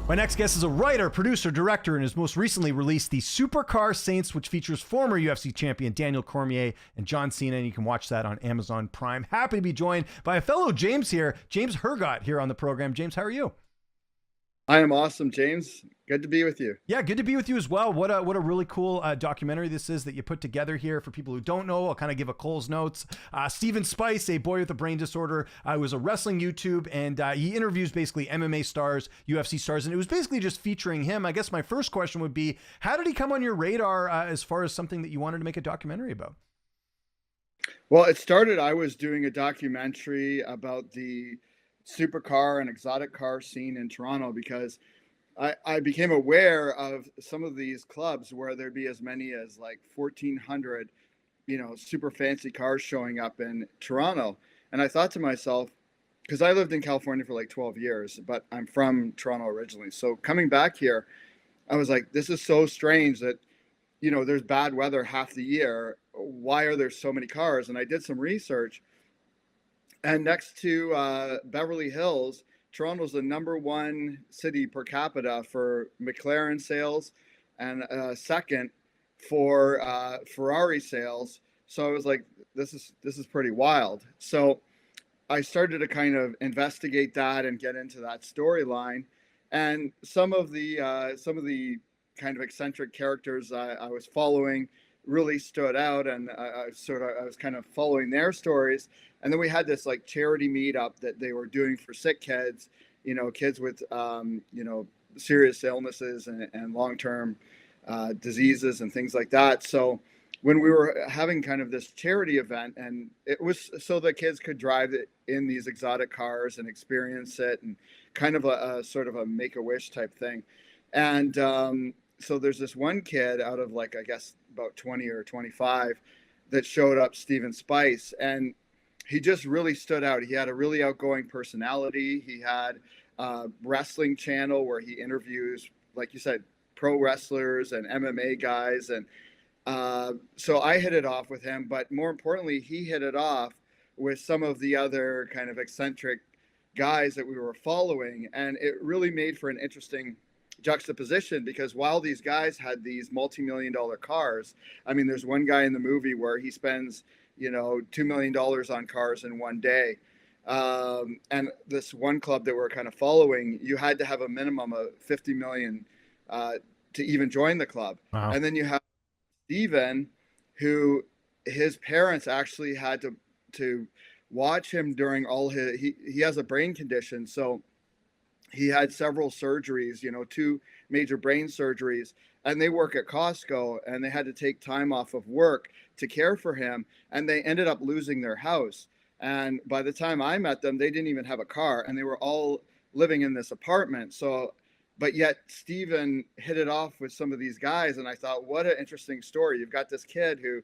My next guest is a writer, producer, director, and has most recently released the Supercar Saints, which features former UFC champion Daniel Cormier and John Cena, and you can watch that on Amazon Prime. Happy to be joined by a fellow James here, James Hergott, here on the program. James, how are you? I am awesome, James. Good to be with you. Yeah, good to be with you as well. What a really cool documentary this is that you put together here. For people who don't know, I'll kind of give a Cole's notes. Steven Spice, a boy with a brain disorder, was a wrestling YouTube, and he interviews basically MMA stars, UFC stars, and it was basically just featuring him. I guess my first question would be, how did he come on your radar as far as something that you wanted to make a documentary about? Well, it started, I was doing a documentary about the supercar and exotic car scene in Toronto because I became aware of some of these clubs where there'd be as many as like 1,400, super fancy cars showing up in Toronto. And I thought to myself, because I lived in California for like 12 years, but I'm from Toronto originally. So coming back here, I was like, this is so strange that, there's bad weather half the year. Why are there so many cars? And I did some research. And next to Beverly Hills, Toronto's the #1 city per capita for McLaren sales, and second for Ferrari sales. So I was like, this is pretty wild. So I started to kind of investigate that and get into that storyline, and some of the kind of eccentric characters I was following really stood out, and I was kind of following their stories. And then we had this like charity meetup that they were doing for sick kids, kids with serious illnesses and long-term diseases and things like that. So when we were having kind of this charity event, and it was so the kids could drive it in these exotic cars and experience it, and kind of a sort of a make-a-wish type thing. And so there's this one kid out of like, I guess about 20 or 25 that showed up, Steven Spice, and he just really stood out. He had a really outgoing personality. He had a wrestling channel where he interviews, like you said, pro wrestlers and MMA guys. And so I hit it off with him, but more importantly, he hit it off with some of the other kind of eccentric guys that we were following. And it really made for an interesting juxtaposition, because while these guys had these multi-million-dollar cars, I mean, there's one guy in the movie where he spends $2 million on cars in one day. And this one club that we're kind of following, you had to have a minimum of 50 million to even join the club. Wow. And then you have Steven, who his parents actually had to watch him during all he has a brain condition. So he had several surgeries, 2 major brain surgeries, and they work at Costco, and they had to take time off of work to care for him, and they ended up losing their house. And by the time I met them, they didn't even have a car, and they were all living in this apartment. So, but yet Steven hit it off with some of these guys, and I thought, what an interesting story. You've got this kid who,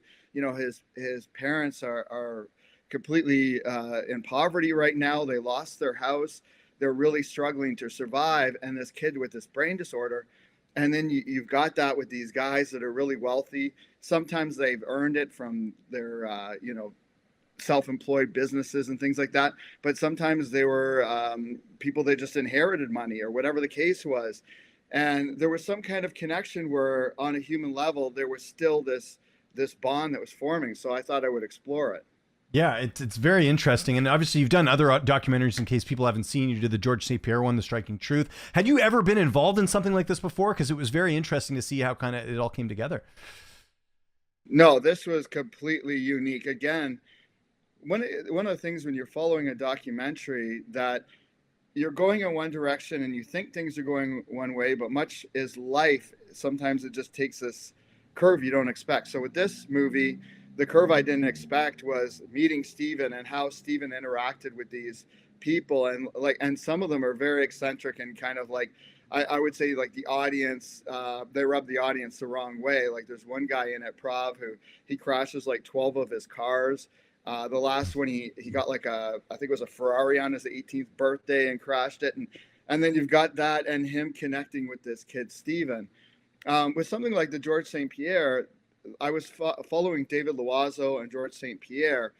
his parents are completely in poverty right now. They lost their house. They're really struggling to survive, and this kid with this brain disorder. And then you've got that with these guys that are really wealthy. Sometimes they've earned it from their, self-employed businesses and things like that. But sometimes they were people that just inherited money or whatever the case was. And there was some kind of connection where on a human level, there was still this bond that was forming. So I thought I would explore it. Yeah, it's very interesting. And obviously you've done other documentaries in case people haven't seen. You did the George St. Pierre one, The Striking Truth. Had you ever been involved in something like this before? Because it was very interesting to see how kind of it all came together. No, this was completely unique. Again, one of the things when you're following a documentary, that you're going in one direction and you think things are going one way, but much is life. Sometimes it just takes this curve you don't expect. So with this movie, the curve I didn't expect was meeting Steven and how Steven interacted with these people. And some of them are very eccentric and kind of like, I would say like the audience, they rub the audience the wrong way. Like there's one guy in at Prov who he crashes like 12 of his cars. The last one, he got like I think it was a Ferrari on his 18th birthday and crashed it. And then you've got that and him connecting with this kid, Steven. With something like the George St. Pierre, I was following David Loiseau and George St. Pierre,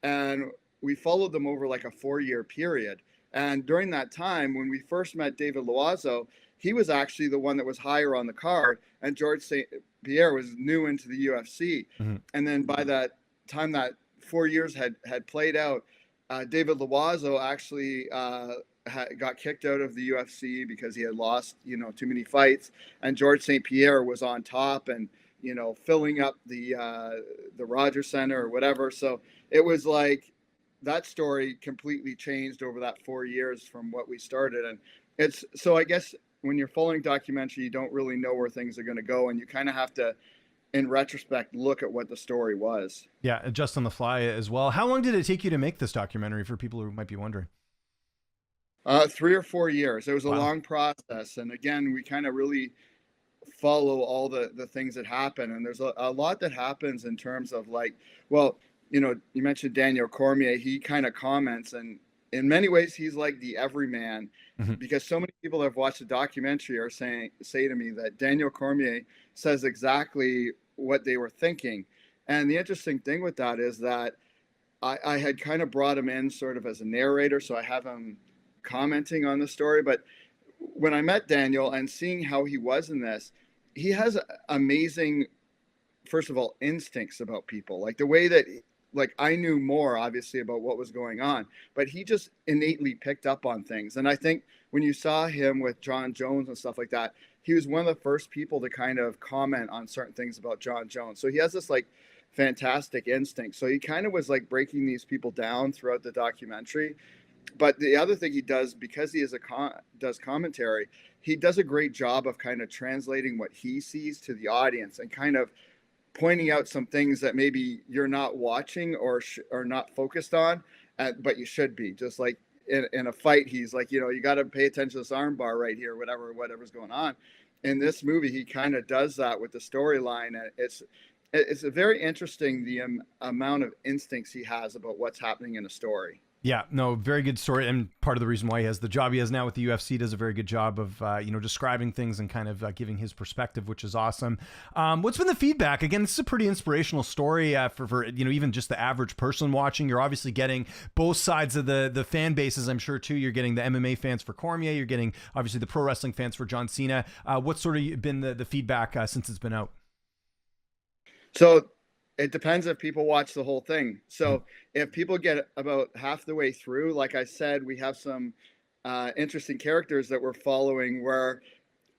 and we followed them over like a 4-year period. And during that time, when we first met David Loiseau, he was actually the one that was higher on the card, and George St. Pierre was new into the UFC. Mm-hmm. And then by that time that 4 years had played out, David Loiseau actually got kicked out of the UFC because he had lost, too many fights, and George St. Pierre was on top and filling up the Rogers Center or whatever. So it was like that story completely changed over that 4 years from what we started. And it's so I guess when you're following documentary, you don't really know where things are going to go, and you kind of have to, in retrospect, look at what the story was. Yeah, adjust on the fly as well. How long did it take you to make this documentary, for people who might be wondering? 3 or 4 years. It was a Wow. long process, and again, we kind of really follow all the things that happen, and there's a lot that happens in terms of like, well, you mentioned Daniel Cormier. He kind of comments, and in many ways he's like the everyman, Mm-hmm. because so many people that have watched the documentary are say to me that Daniel Cormier says exactly what they were thinking. And the interesting thing with that is that I had kind of brought him in sort of as a narrator, so I have him commenting on the story. But when I met Daniel and seeing how he was in this, he has amazing, first of all, instincts about people, like the way that, like, I knew more obviously about what was going on, but he just innately picked up on things. And I think when you saw him with John Jones and stuff like that, he was one of the first people to kind of comment on certain things about John Jones. So he has this like fantastic instinct. So he kind of was like breaking these people down throughout the documentary. But the other thing he does, because he is does commentary, he does a great job of kind of translating what he sees to the audience and kind of pointing out some things that maybe you're not watching or not focused on, but you should be. Just like in a fight, he's like, you got to pay attention to this arm bar right here, whatever's going on. In this movie, he kind of does that with the storyline. And it's a very interesting, the amount of instincts he has about what's happening in a story. Yeah, no, very good story. And part of the reason why he has the job he has now with the UFC, does a very good job of, describing things and kind of giving his perspective, which is awesome. What's been the feedback? Again, this is a pretty inspirational story for even just the average person watching. You're obviously getting both sides of the fan bases, I'm sure, too. You're getting the MMA fans for Cormier. You're getting, obviously, the pro wrestling fans for John Cena. What's sort of been the feedback since it's been out? So it depends if people watch the whole thing. So if people get about half the way through, like I said, we have some interesting characters that we're following where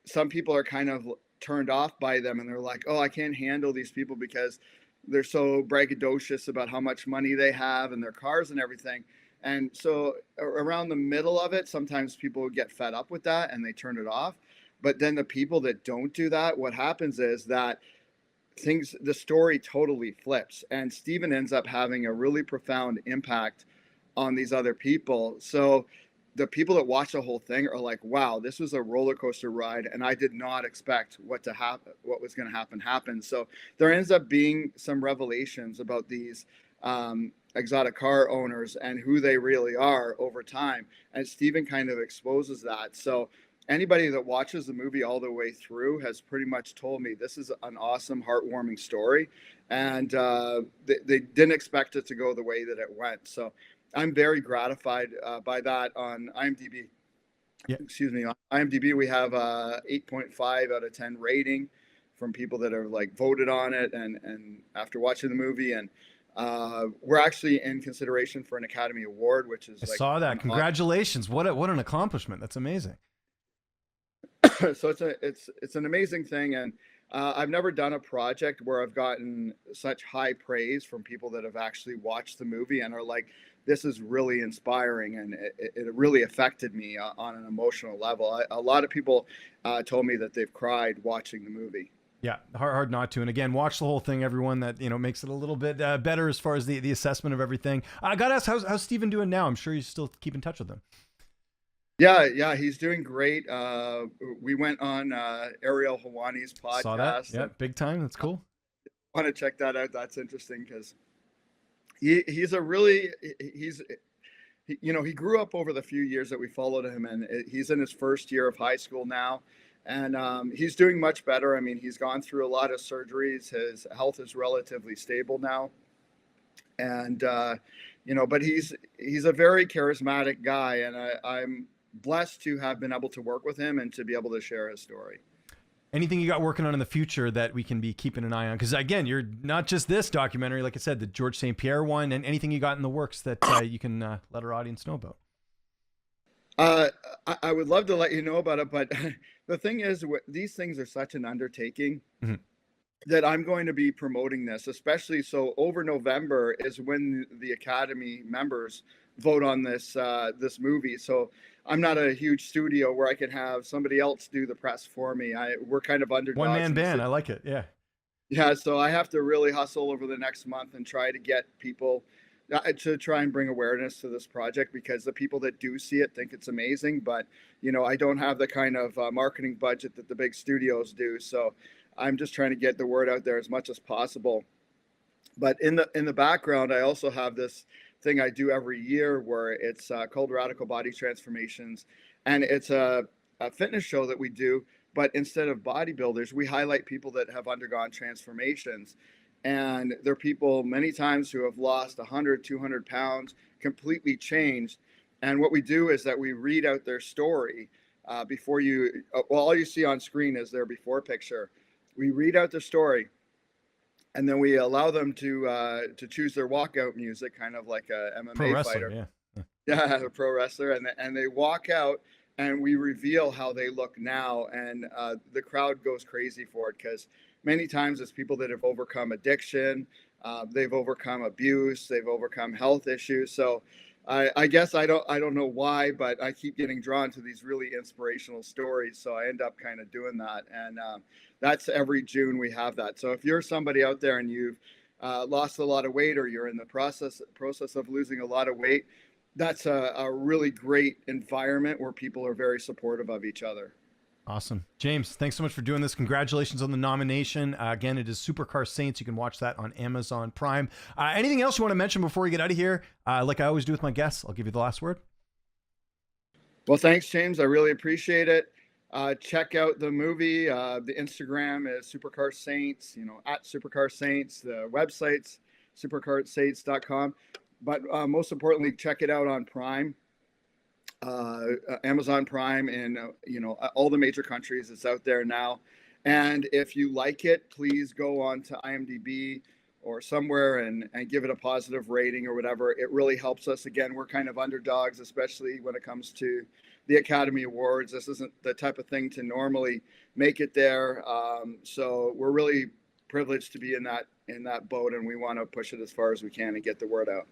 some people are kind of turned off by them, and they're like, oh, I can't handle these people because they're so braggadocious about how much money they have and their cars and everything. And so around the middle of it, sometimes people get fed up with that and they turn it off. But then the people that don't do that, what happens is that the story totally flips, and Steven ends up having a really profound impact on these other people. So the people that watch the whole thing are like, wow, this was a roller coaster ride, and I did not expect what was going to happen. So there ends up being some revelations about these exotic car owners and who they really are over time, and Steven kind of exposes that. So anybody that watches the movie all the way through has pretty much told me this is an awesome, heartwarming story, and they didn't expect it to go the way that it went. So I'm very gratified by that. On IMDb. Yeah. Excuse me. On IMDb, we have a 8.5 out of 10 rating from people that are like voted on it and after watching the movie. And we're actually in consideration for an Academy Award, which is I saw that. Congratulations. What an accomplishment. That's amazing. So it's an amazing thing, and I've never done a project where I've gotten such high praise from people that have actually watched the movie and are like, this is really inspiring, and it really affected me on an emotional level. A lot of people told me that they've cried watching the movie. Yeah, hard not to. And again, watch the whole thing, everyone. That makes it a little bit better as far as the assessment of everything. I got to ask, how's Steven doing now? I'm sure you still keep in touch with him. Yeah, he's doing great. We went on Ariel Hawani's podcast. Saw that. Yeah, big time. That's cool. Want to check that out? That's interesting because he grew up over the few years that we followed him, and he's in his first year of high school now, and he's doing much better. I mean, he's gone through a lot of surgeries. His health is relatively stable now, and but he's a very charismatic guy, and I'm blessed to have been able to work with him and to be able to share his story. Anything you got working on in the future that we can be keeping an eye on? Because again, you're not just this documentary, like I said, the George St. Pierre one, and anything you got in the works that you can let our audience know about. I would love to let you know about it, but the thing is, these things are such an undertaking that I'm going to be promoting this, especially so over November is when the Academy members vote on this this movie. So I'm not a huge studio where I can have somebody else do the press for me. We're kind of underdogs. One man band. I like it. Yeah. Yeah. So I have to really hustle over the next month and try to get people to try and bring awareness to this project, because the people that do see it think it's amazing. But, you know, I don't have the kind of marketing budget that the big studios do. So I'm just trying to get the word out there as much as possible. But in the background, I also have this thing I do every year where it's called Radical Body Transformations, and it's a fitness show that we do, but instead of bodybuilders, we highlight people that have undergone transformations, and they're people many times who have lost 100, 200 pounds, completely changed. And what we do is that we read out their story before you, well, all you see on screen is their before picture. We read out their story, and then we allow them to choose their walkout music, kind of like a MMA Pro wrestler, fighter. Yeah, a pro wrestler, and they walk out, and we reveal how they look now, and the crowd goes crazy for it, because many times it's people that have overcome addiction, they've overcome abuse, they've overcome health issues. So I guess I don't know why, but I keep getting drawn to these really inspirational stories. So I end up kind of doing that. And that's every June we have that. So if you're somebody out there and you've lost a lot of weight, or you're in the process of losing a lot of weight, that's a really great environment where people are very supportive of each other. Awesome. James, thanks so much for doing this. Congratulations on the nomination. Again, it is Supercar Saints. You can watch that on Amazon Prime. Anything else you want to mention before we get out of here? Like I always do with my guests, I'll give you the last word. Well, thanks, James. I really appreciate it. Check out the movie. The Instagram is Supercar Saints, at Supercar Saints. The website's supercarsaints.com. But most importantly, check it out on Prime. Amazon Prime in all the major countries. It's out there now, and if you like it, please go on to IMDb or somewhere and give it a positive rating or whatever. It really helps us. Again, we're kind of underdogs, especially when it comes to the Academy Awards. This isn't the type of thing to normally make it there, so we're really privileged to be in that boat, and we want to push it as far as we can and get the word out.